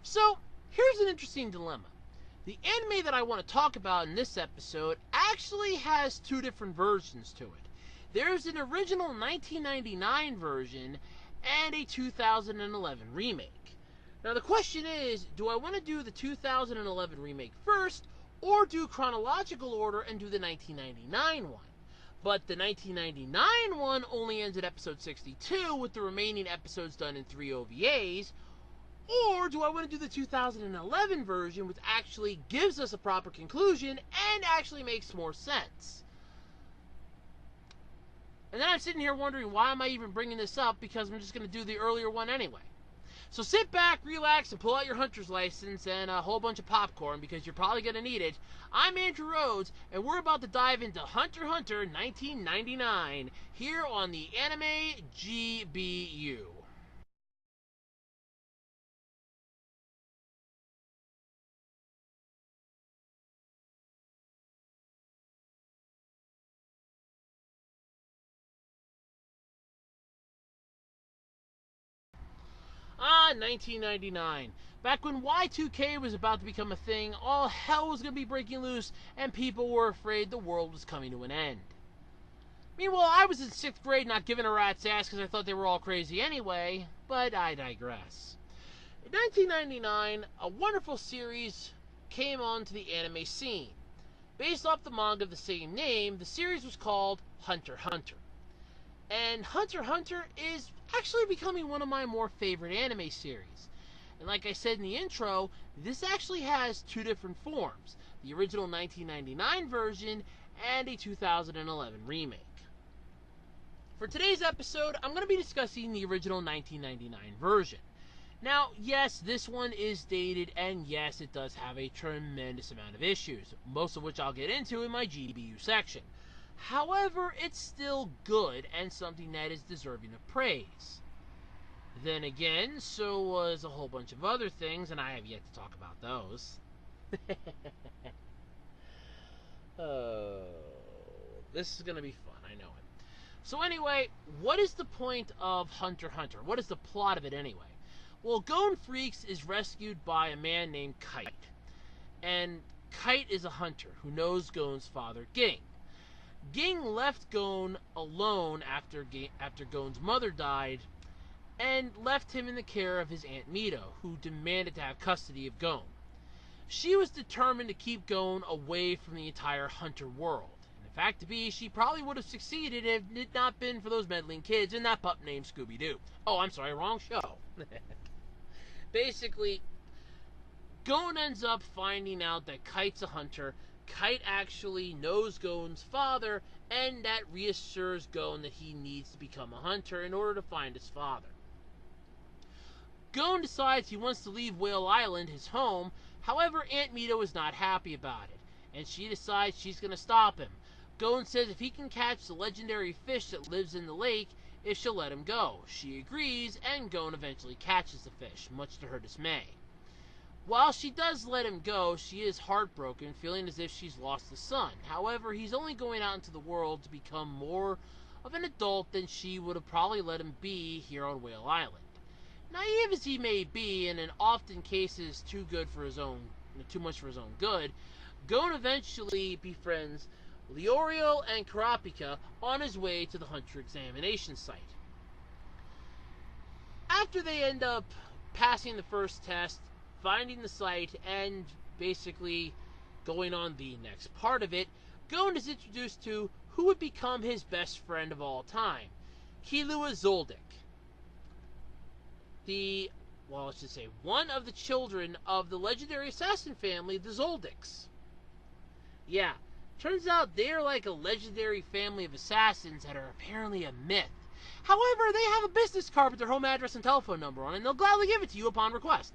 So, here's an interesting dilemma. The anime that I want to talk about in this episode actually has two different versions to it. There's an original 1999 version and a 2011 remake. Now the question is, do I want to do the 2011 remake first, or do chronological order and do the 1999 one? But the 1999 one only ends at episode 62, with the remaining episodes done in 3 OVAs, or do I want to do the 2011 version, which actually gives us a proper conclusion and actually makes more sense? And then I'm sitting here wondering, why am I even bringing this up, because I'm just going to do the earlier one anyway. So sit back, relax, and pull out your hunter's license and a whole bunch of popcorn, because you're probably going to need it. I'm Andrew Rhodes, and we're about to dive into Hunter x Hunter 1999 here on the anime G.B.U. 1999. Back when Y2K was about to become a thing, all hell was going to be breaking loose, and people were afraid the world was coming to an end. Meanwhile, I was in 6th grade not giving a rat's ass because I thought they were all crazy anyway, but I digress. In 1999, a wonderful series came onto the anime scene. Based off the manga of the same name, the series was called Hunter x Hunter. And Hunter x Hunter is actually becoming one of my more favorite anime series. And like I said in the intro, this actually has two different forms, the original 1999 version and a 2011 remake. For today's episode, I'm going to be discussing the original 1999 version. Now, yes, this one is dated, and yes, it does have a tremendous amount of issues, most of which I'll get into in my G.B.U section. However, it's still good and something that is deserving of praise. Then again, so was a whole bunch of other things, and I have yet to talk about those. Oh, this is going to be fun, I know it. So anyway, what is the point of Hunter x Hunter? What is the plot of it anyway? Well, Gon Freaks is rescued by a man named Kite. And Kite is a hunter who knows Gon's father, Ging. Ging left Gon alone after Gon's mother died, and left him in the care of his Aunt Mito, who demanded to have custody of Gon. She was determined to keep Gon away from the entire hunter world. And in fact, she probably would have succeeded if it had not been for those meddling kids and that pup named Scooby-Doo. Oh, I'm sorry, wrong show. Basically, Gon ends up finding out that Kite's a hunter. Kite actually knows Gon's father, and that reassures Gon that he needs to become a hunter in order to find his father. Gon decides he wants to leave Whale Island, his home. However, Aunt Mito is not happy about it, and she decides she's going to stop him. Gon says if he can catch the legendary fish that lives in the lake, if she'll let him go. She agrees, and Gon eventually catches the fish, much to her dismay. While she does let him go, she is heartbroken, feeling as if she's lost a son. However, he's only going out into the world to become more of an adult than she would have probably let him be here on Whale Island. Naive as he may be, and in often cases too much for his own good, Gon eventually befriends Leorio and Karapika on his way to the Hunter examination site. After they end up passing the first test, finding the site, and basically going on the next part of it, Gon is introduced to who would become his best friend of all time, Killua Zoldyck. One of the children of the legendary assassin family, the Zoldicks. Yeah, turns out they're like a legendary family of assassins that are apparently a myth. However, they have a business card with their home address and telephone number on it, and they'll gladly give it to you upon request.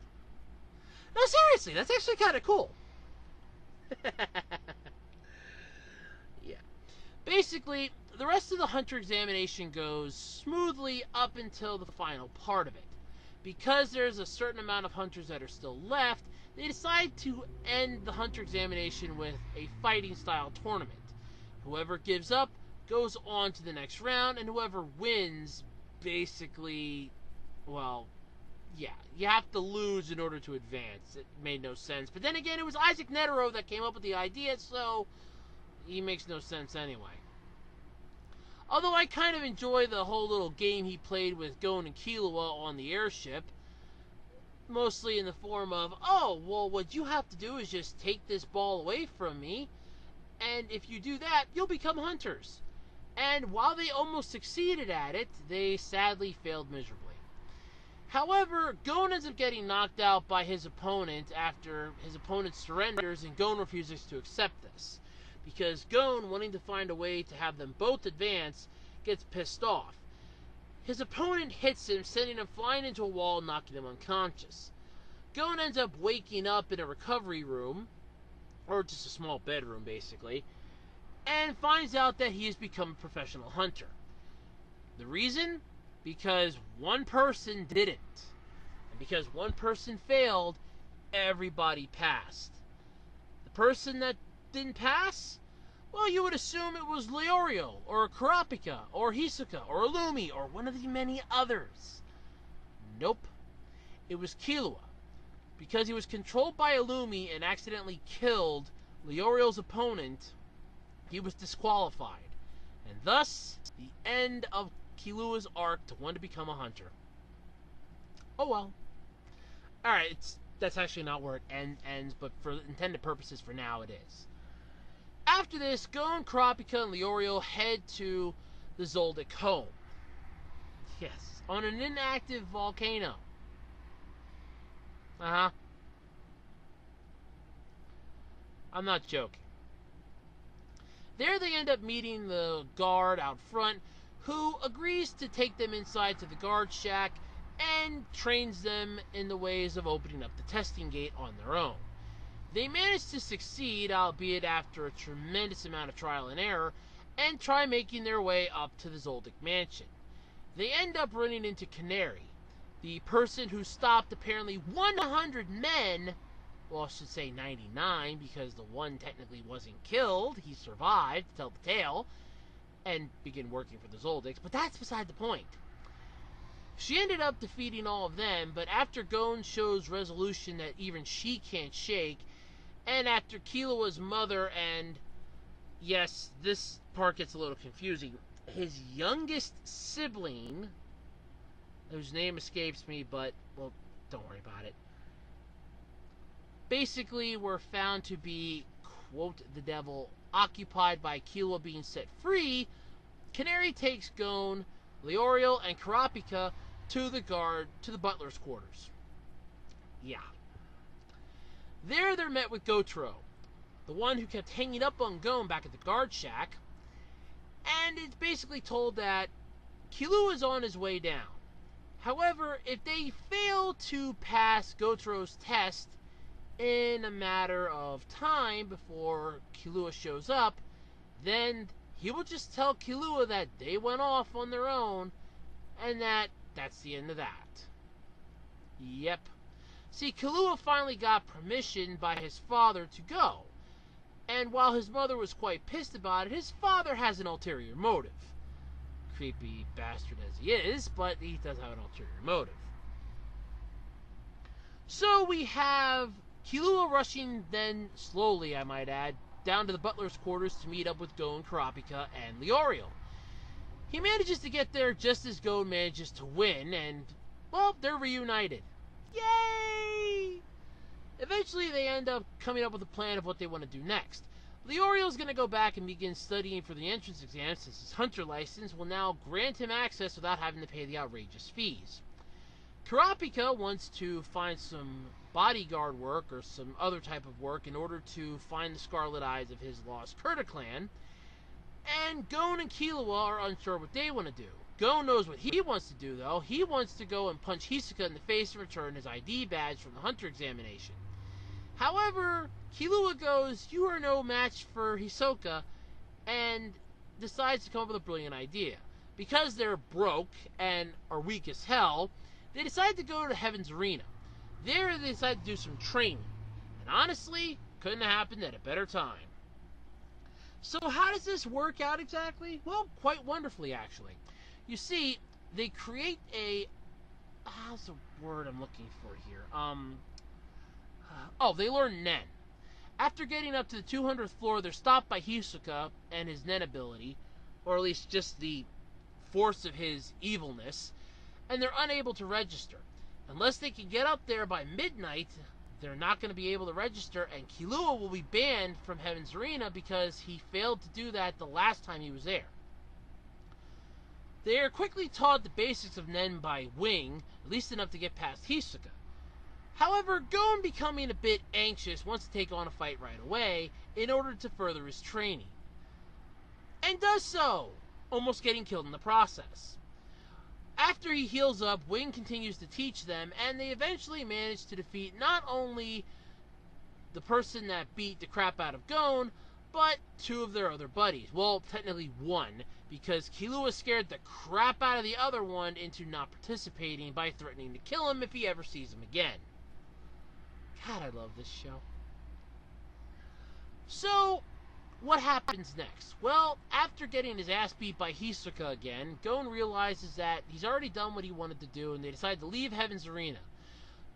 No, seriously, that's actually kind of cool. Yeah. Basically, the rest of the Hunter examination goes smoothly up until the final part of it. Because there's a certain amount of hunters that are still left, they decide to end the Hunter examination with a fighting style tournament. Whoever gives up goes on to the next round, and whoever wins basically, well, yeah, you have to lose in order to advance. It made no sense. But then again, it was Isaac Netero that came up with the idea, so he makes no sense anyway. Although I kind of enjoy the whole little game he played with Gon and Killua on the airship, mostly in the form of, oh, well, what you have to do is just take this ball away from me, and if you do that, you'll become hunters. And while they almost succeeded at it, they sadly failed miserably. However, Gon ends up getting knocked out by his opponent after his opponent surrenders, and Gon refuses to accept this. Because Gon, wanting to find a way to have them both advance, gets pissed off. His opponent hits him, sending him flying into a wall, knocking him unconscious. Gon ends up waking up in a recovery room, or just a small bedroom basically, and finds out that he has become a professional hunter. The reason? Because one person didn't. And because one person failed, everybody passed. The person that didn't pass? Well, you would assume it was Leorio, or Kurapika, or Hisoka, or Illumi, or one of the many others. Nope. It was Killua. Because he was controlled by Illumi and accidentally killed Leorio's opponent, he was disqualified. And thus, the end of Killua's arc to want to become a hunter. Oh well. Alright, that's actually not where it ends, but for intended purposes for now it is. After this, Gon, Kurapika, and Leorio head to the Zoldyck home. Yes, on an inactive volcano. Uh-huh. I'm not joking. There they end up meeting the guard out front, who agrees to take them inside to the guard shack and trains them in the ways of opening up the testing gate on their own. They manage to succeed, albeit after a tremendous amount of trial and error, and try making their way up to the Zoldyck mansion. They end up running into Canary, the person who stopped apparently 100 men, well, I should say 99, because the one technically wasn't killed. He survived to tell the tale and begin working for the Zoldicks, but that's beside the point. She ended up defeating all of them, but after Gon shows resolution that even she can't shake, and after Killua's mother and, yes, this part gets a little confusing, his youngest sibling, whose name escapes me, but, well, don't worry about it, basically were found to be, quote, the devil, occupied by Killua being set free, Canary takes Gon, Leorio, and Kurapika to the butler's quarters. Yeah. There they're met with Gotaro, the one who kept hanging up on Gon back at the guard shack, and it's basically told that Killua is on his way down. However, if they fail to pass Gotaro's test in a matter of time before Killua shows up, then he will just tell Killua that they went off on their own, and that's the end of that. Yep. See, Killua finally got permission by his father to go, and while his mother was quite pissed about it, his father has an ulterior motive. Creepy bastard as he is, but he does have an ulterior motive. So we have Killua rushing then, slowly I might add, down to the butler's quarters to meet up with Gon, Kurapika, and Leorio. He manages to get there just as Gon manages to win, and, well, they're reunited. Yay! Eventually they end up coming up with a plan of what they want to do next. Leorio's going to go back and begin studying for the entrance exam, since his hunter license will now grant him access without having to pay the outrageous fees. Kurapika wants to find some bodyguard work or some other type of work in order to find the Scarlet Eyes of his lost Kurta clan, and Gon and Killua are unsure what they want to do. Gon knows what he wants to do, though. He wants to go and punch Hisoka in the face and return his ID badge from the hunter examination. However, Killua goes, "You are no match for Hisoka," and decides to come up with a brilliant idea. Because they're broke and are weak as hell, they decide to go to Heaven's Arena. There they decide to do some training. And honestly, couldn't have happened at a better time. So how does this work out exactly? Well, quite wonderfully, actually. You see, they create a how's the word I'm looking for here? Oh, they learn Nen. After getting up to the 200th floor, they're stopped by Hisoka and his Nen ability, or at least just the force of his evilness, and they're unable to register. Unless they can get up there by midnight, they're not going to be able to register, and Killua will be banned from Heaven's Arena because he failed to do that the last time he was there. They are quickly taught the basics of Nen by Wing, at least enough to get past Hisoka. However, Gon becoming a bit anxious wants to take on a fight right away in order to further his training. And does so, almost getting killed in the process. After he heals up, Wing continues to teach them, and they eventually manage to defeat not only the person that beat the crap out of Gon, but two of their other buddies. Well, technically one, because Killua scared the crap out of the other one into not participating by threatening to kill him if he ever sees him again. God, I love this show. So, what happens next? Well, after getting his ass beat by Hisoka again, Gon realizes that he's already done what he wanted to do, and they decide to leave Heaven's Arena.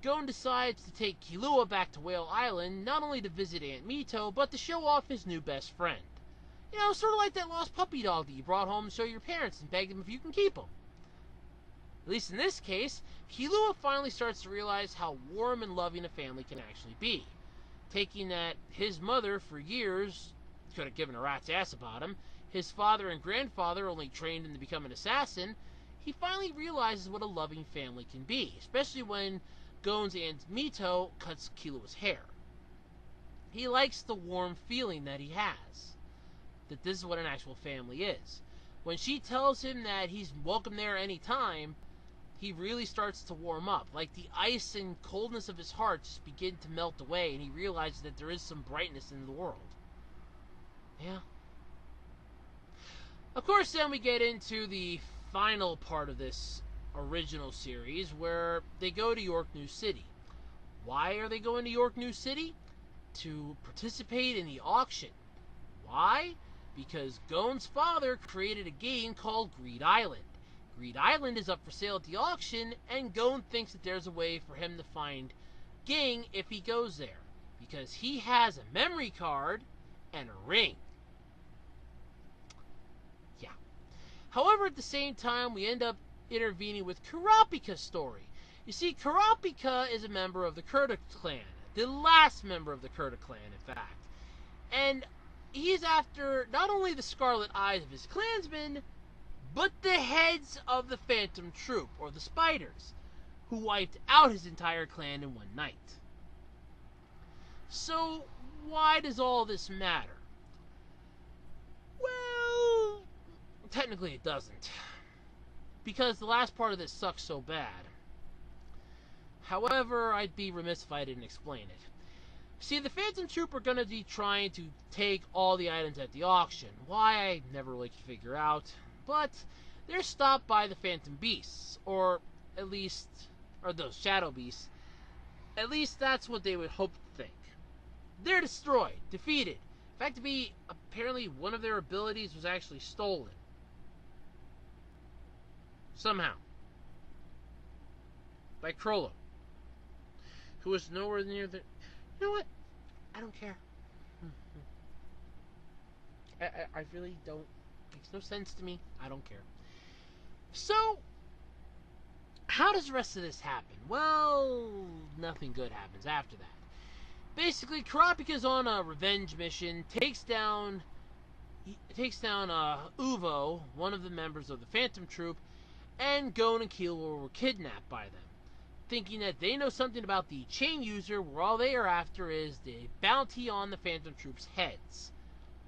Gon decides to take Killua back to Whale Island, not only to visit Aunt Mito, but to show off his new best friend. You know, sort of like that lost puppy dog that you brought home to show your parents and begged them if you can keep him. At least in this case, Killua finally starts to realize how warm and loving a family can actually be. Taking that his mother, for years, could have given a rat's ass about him, his father and grandfather only trained him to become an assassin, he finally realizes what a loving family can be, especially when Gon's Aunt Mito cuts Killua's hair. He likes the warm feeling that he has, that this is what an actual family is. When she tells him that he's welcome there any time, he really starts to warm up. Like the ice and coldness of his heart just begin to melt away, and he realizes that there is some brightness in the world. Yeah. Of course, then we get into the final part of this original series, where they go to York New City. Why are they going to York New City? To participate in the auction. Why? Because Gon's father created a game called Greed Island. Greed Island is up for sale at the auction, and Gon thinks that there's a way for him to find Ging if he goes there, because he has a memory card and a ring. Yeah. However, at the same time, we end up intervening with Kurapika's story. You see, Kurapika is a member of the Kurta clan, the last member of the Kurta clan, in fact. And he's after not only the scarlet eyes of his clansmen, but the heads of the Phantom Troop, or the Spiders, who wiped out his entire clan in one night. So, why does all this matter? Well, technically it doesn't, because the last part of this sucks so bad. However, I'd be remiss if I didn't explain it. See, the Phantom Troop are going to be trying to take all the items at the auction. Why, I never really could figure out. But they're stopped by the Phantom Beasts, or those Shadow Beasts. At least that's what they would hope to think. They're destroyed, defeated. In fact, apparently one of their abilities was actually stolen. Somehow. By Crollo, who was nowhere near the... You know what? I don't care. I really don't. Makes no sense to me. I don't care. So, how does the rest of this happen? Well, nothing good happens after that. Basically, Kurapika's on a revenge mission, takes down Uvo, one of the members of the Phantom Troop, and Gon and Killua were kidnapped by them, thinking that they know something about the Chain User, where all they are after is the bounty on the Phantom Troop's heads,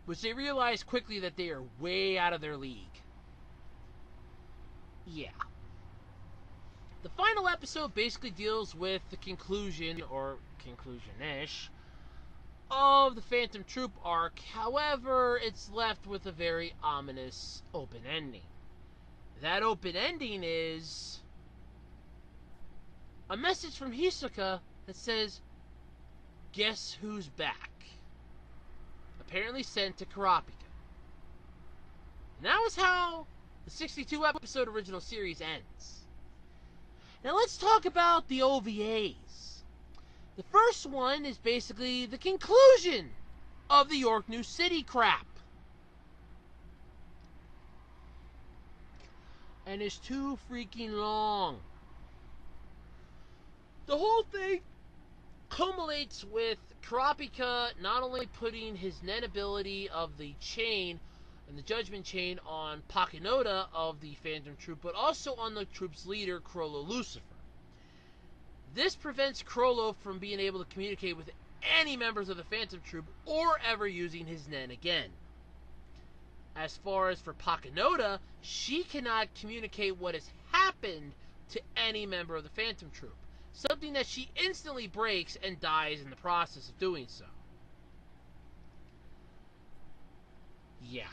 which they realize quickly that they are way out of their league. Yeah. The final episode basically deals with the conclusion, or conclusion-ish, of the Phantom Troop arc. However, it's left with a very ominous open ending. That open ending is a message from Hisoka that says, "Guess who's back?" Apparently sent to Kurapika. And that was how the 62 episode original series ends. Now let's talk about the OVAs. The first one is basically the conclusion of the York New City crap. And it's too freaking long. The whole thing culminates with Kurapika not only putting his Nen ability of the chain and the Judgment Chain on Pakinoda of the Phantom Troop, but also on the troop's leader, Crollo Lucifer. This prevents Crollo from being able to communicate with any members of the Phantom Troop or ever using his Nen again. As far as for Pakinoda, she cannot communicate what has happened to any member of the Phantom Troop, something that she instantly breaks and dies in the process of doing so. Yeah.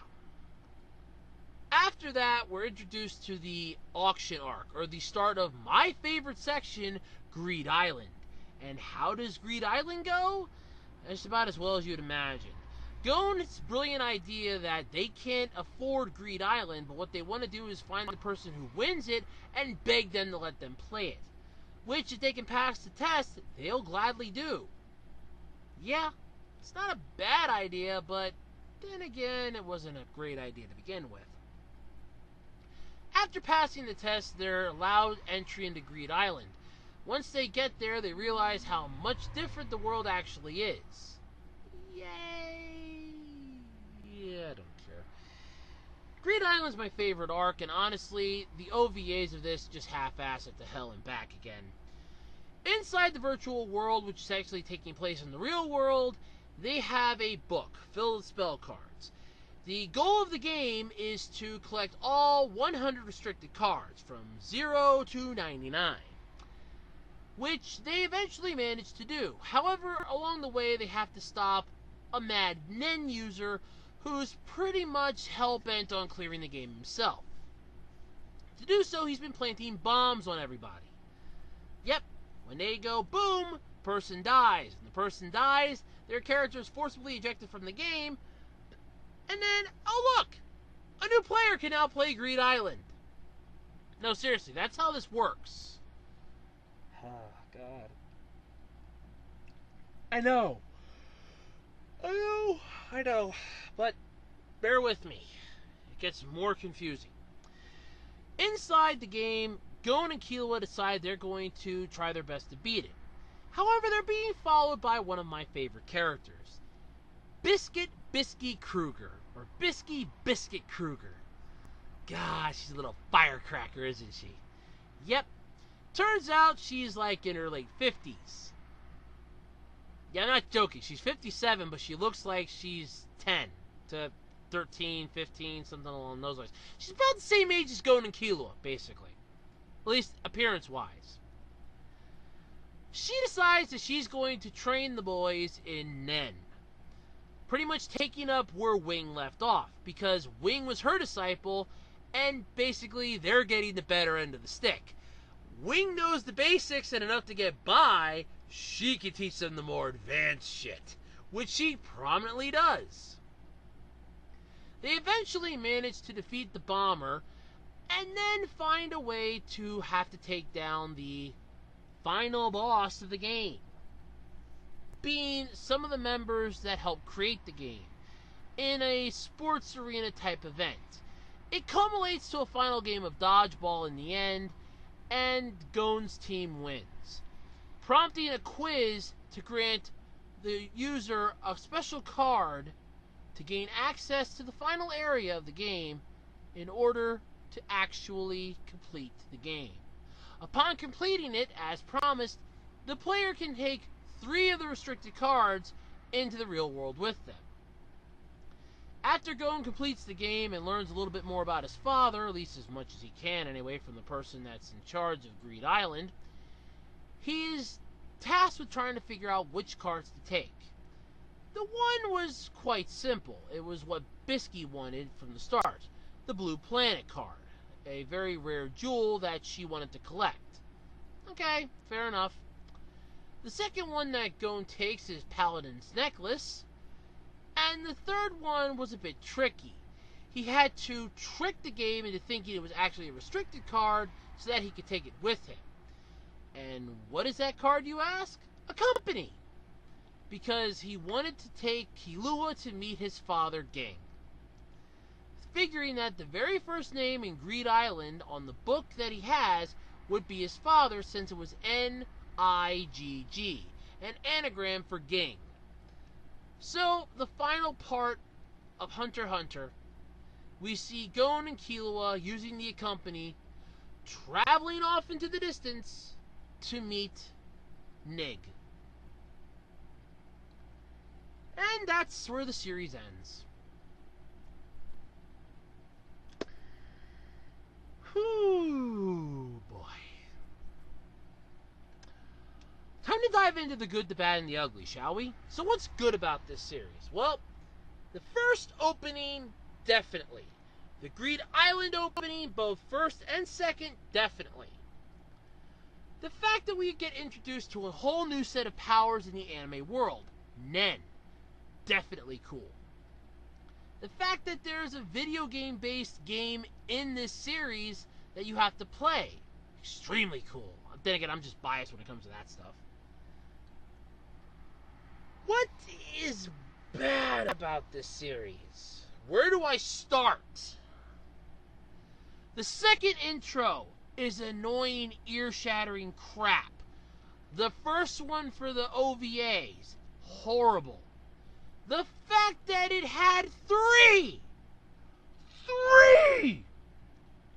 After that, we're introduced to the auction arc, or the start of my favorite section, Greed Island. And how does Greed Island go? It's about as well as you'd imagine. Gon's brilliant idea that they can't afford Greed Island, but what they want to do is find the person who wins it and beg them to let them play it. Which, if they can pass the test, they'll gladly do. Yeah, it's not a bad idea, but then again, it wasn't a great idea to begin with. After passing the test, they're allowed entry into Greed Island. Once they get there, they realize how much different the world actually is. Yay! Yeah, I don't care. Greed Island's my favorite arc, and honestly, the OVAs of this just half-ass it to hell and back again. Inside the virtual world, which is actually taking place in the real world, they have a book filled with spell cards. The goal of the game is to collect all 100 restricted cards, from 0 to 99. Which they eventually manage to do. However, along the way, they have to stop a mad Nen user who's pretty much hell-bent on clearing the game himself. To do so, he's been planting bombs on everybody. Yep, when they go boom, person dies. When the person dies, their character is forcibly ejected from the game, and then, oh look, a new player can now play Greed Island. No, seriously, that's how this works. Oh, God. I know. But bear with me. It gets more confusing. Inside the game, Gon and Killua decide they're going to try their best to beat it. However, they're being followed by one of my favorite characters, Biscuit Kruger, or Biscuit Kruger. Gosh, she's a little firecracker, isn't she? Yep. Turns out she's like in her late 50s. Yeah, I'm not joking. She's 57, but she looks like she's 10 to 13, 15, something along those lines. She's about the same age as Gon and Killua, basically. At least appearance-wise. She decides that she's going to train the boys in Nen. Pretty much taking up where Wing left off, because Wing was her disciple, and basically they're getting the better end of the stick. Wing knows the basics and enough to get by. She can teach them the more advanced shit, which she prominently does. They eventually manage to defeat the bomber, and then find a way to have to take down the final boss of the game, being some of the members that helped create the game, in a sports arena type event. It culminates to a final game of dodgeball in the end, and Gon's team wins, prompting a quiz to grant the user a special card to gain access to the final area of the game in order to actually complete the game. Upon completing it, as promised, the player can take 3 of the restricted cards into the real world with them. After Gon completes the game and learns a little bit more about his father, at least as much as he can anyway, from the person that's in charge of Greed Island, he is tasked with trying to figure out which cards to take. The one was quite simple. It was what Bisky wanted from the start, the Blue Planet card, a very rare jewel that she wanted to collect. Okay, fair enough. The second one that Gon takes is Paladin's Necklace, and the third one was a bit tricky. He had to trick the game into thinking it was actually a restricted card so that he could take it with him. And what is that card, you ask? A company. Because he wanted to take Killua to meet his father, Ging. Figuring that the very first name in Greed Island on the book that he has would be his father, since it was N-I-G-G, an anagram for Ging. So, the final part of Hunter x Hunter, we see Gon and Killua using the company, traveling off into the distance to meet Nig. And that's where the series ends. Whew, boy. Time to dive into the good, the bad, and the ugly, shall we? So what's good about this series? Well, the first opening, definitely. The Greed Island opening, both first and second, definitely. The fact that we get introduced to a whole new set of powers in the anime world, Nen, definitely cool. The fact that there's a video game-based game in this series that you have to play, extremely cool. Then again, I'm just biased when it comes to that stuff. What is bad about this series? Where do I start? The second intro is annoying, ear-shattering crap. The first one for the OVAs, horrible. The fact that it had three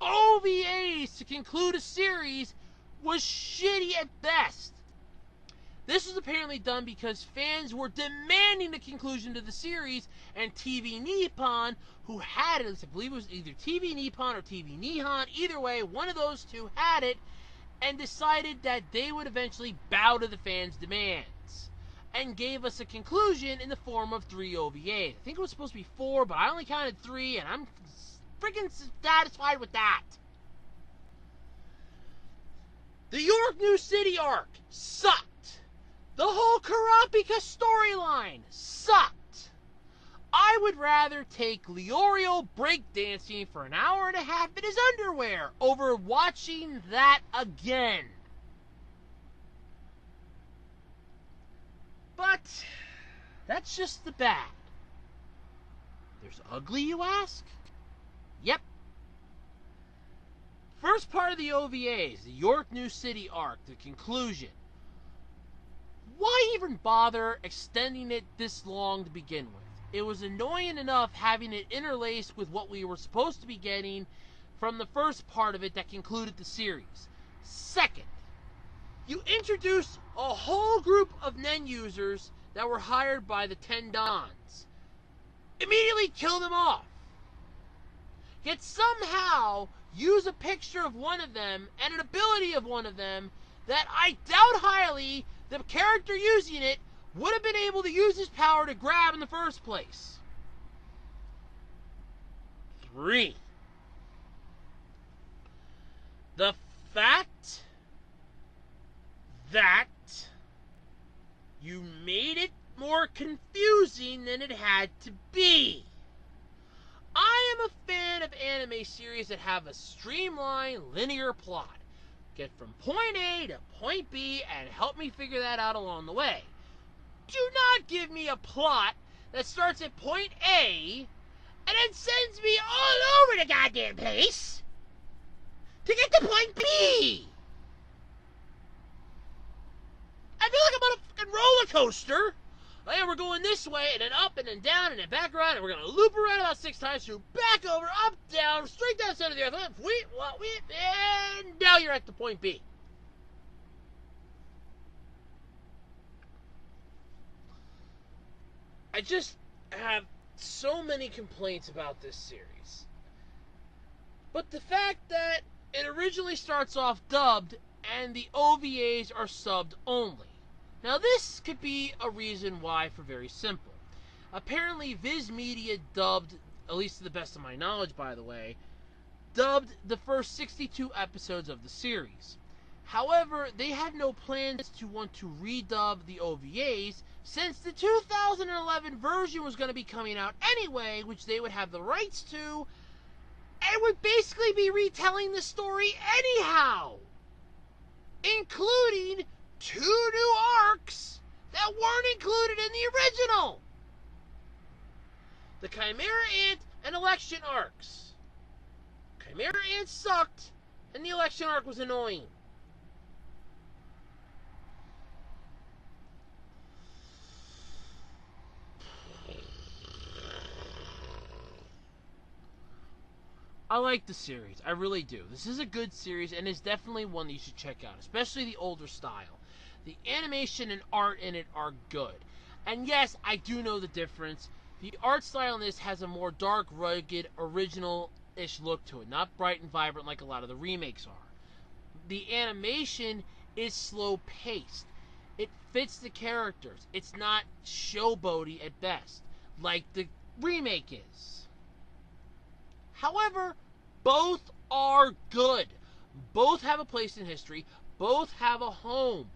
OVAs to conclude a series was shitty at best. This was apparently done because fans were demanding the conclusion to the series, and TV Nippon, who had it, I believe it was either TV Nippon or TV Nihon, either way, one of those two had it, and decided that they would eventually bow to the fans' demands, and gave us a conclusion in the form of 3 OVAs. I think it was supposed to be 4, but I only counted 3, and I'm freaking satisfied with that. The York New City arc sucked. The whole Kurapika storyline sucked. I would rather take Leorio breakdancing for an hour and a half in his underwear over watching that again. But that's just the bad. There's ugly, you ask? Yep. First part of the OVAs, the York New City arc, the conclusion. Why even bother extending it this long to begin with? It was annoying enough having it interlaced with what we were supposed to be getting from the first part of it that concluded the series. Second, you introduced a whole group of Nen users that were hired by the Ten Dons. Immediately kill them off. Yet somehow use a picture of one of them and an ability of one of them that I doubt highly the character using it would have been able to use his power to grab in the first place. 3. The fact that you made it more confusing than it had to be. I am a fan of anime series that have a streamlined, linear plot. Get from point A to point B and help me figure that out along the way. Do not give me a plot that starts at point A and then sends me all over the goddamn place to get to point B. I feel like I'm on a fucking roller coaster. Like, we're going this way, and then up, and then down, and then back around, and we're going to loop around about 6 times, through back over, up, down, straight down the center of the earth, and now you're at the point B. I just have so many complaints about this series. But the fact that it originally starts off dubbed, and the OVAs are subbed only. Now this could be a reason why, for very simple. Apparently Viz Media dubbed, at least to the best of my knowledge by the way, dubbed the first 62 episodes of the series. However, they had no plans to want to redub the OVAs since the 2011 version was going to be coming out anyway, which they would have the rights to, and would basically be retelling the story anyhow. including 2 new arcs that weren't included in the original. The Chimera Ant and Election arcs. Chimera Ant sucked, and the Election arc was annoying. I like the series. I really do. This is a good series, and it's definitely one that you should check out, especially the older style. The animation and art in it are good. And yes, I do know the difference. The art style in this has a more dark, rugged, original-ish look to it, not bright and vibrant like a lot of the remakes are. The animation is slow-paced. It fits the characters. It's not showboaty at best, like the remake is. However, both are good. Both have a place in history. Both have a home.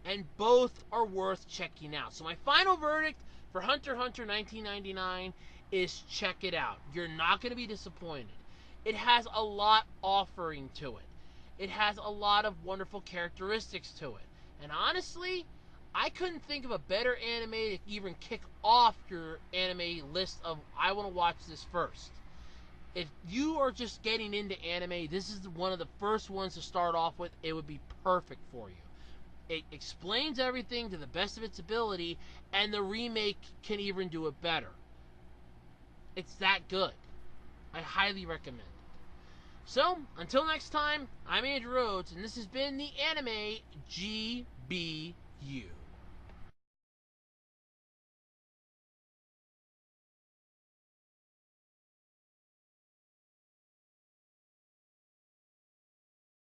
And both are worth checking out. So my final verdict for Hunter x Hunter 1999 is check it out. You're not going to be disappointed. It has a lot offering to it. It has a lot of wonderful characteristics to it. And honestly, I couldn't think of a better anime to even kick off your anime list of I want to watch this first. If you are just getting into anime, this is one of the first ones to start off with. It would be perfect for you. It explains everything to the best of its ability, and the remake can even do it better. It's that good. I highly recommend it. So, until next time, I'm Andrew Rhodes, and this has been the anime G.B.U.